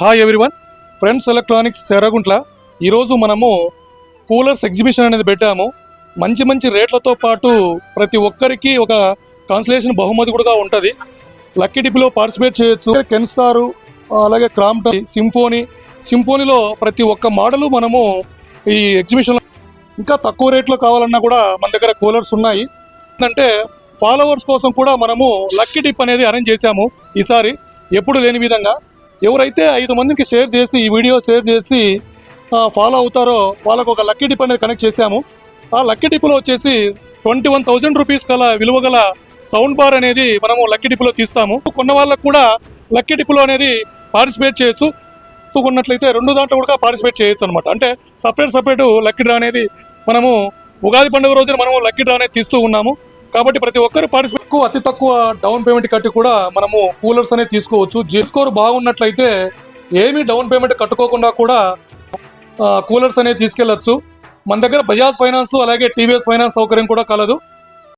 Hi everyone, friends electronics Erraguntla. ఈరోజు మనము coolers exhibition అనేది పెట్టాము. మంచి మంచి రేట్లతో పాటు ప్రతి ఒక్కరికి ఒక కాన్సలేషన్ బహుమతి కూడా ఉంటుంది. లక్కీ డిప్లో పార్టిసిపేట్ చేయొచ్చు. కెన్స్టారు, అలాగే క్రాంప్టన్, సింఫోనీలో ప్రతి ఒక్క మోడలు మనము ఈ ఎగ్జిబిషన్లో ఇంకా తక్కువ రేట్లో కావాలన్నా కూడా మన దగ్గర కూలర్స్ ఉన్నాయి. అంటే ఫాలోవర్స్ కోసం కూడా మనము లక్కీ డిప్ అనేది అరేంజ్ చేశాము. ఈసారి ఎప్పుడు లేని విధంగా ఎవరైతే 5 మందికి షేర్ చేసి ఈ వీడియో షేర్ చేసి ఫాలో అవుతారో వాళ్ళకు ఒక లక్కీ డిప్ అనేది కనెక్ట్ చేశాము. ఆ లక్కీ డిప్లో వచ్చేసి 21,000 రూపీస్ గల విలువ గల సౌండ్ బార్ అనేది మనము లక్కీ డిప్లో తీస్తాము. కొన్న వాళ్ళకు కూడా లక్కీ డిప్లో అనేది పార్టిసిపేట్ చేయొచ్చు. కొన్నట్లయితే 2 దాంట్లో కూడా పార్టిసిపేట్ చేయొచ్చు అనమాట. అంటే సపరేట్ లక్కీ డ్రా అనేది మనము ఉగాది పండుగ రోజున మనము లక్కీ డ్రా అనేది తీస్తూ ఉన్నాము. కాబట్టి ప్రతి ఒక్కరు పార్టిసిపేట్, అతి తక్కువ డౌన్ పేమెంట్ కట్టి కూడా మనము కూలర్స్ అనేది తీసుకోవచ్చు. జిల్ స్కోర్ బాగున్నట్లయితే ఏమీ డౌన్ పేమెంట్ కట్టుకోకుండా కూడా కూలర్స్ అనేది తీసుకెళ్లొచ్చు. మన దగ్గర బజాజ్ ఫైనాన్స్ అలాగే టీవీఎస్ ఫైనాన్స్ సౌకర్యం కూడా కలదు.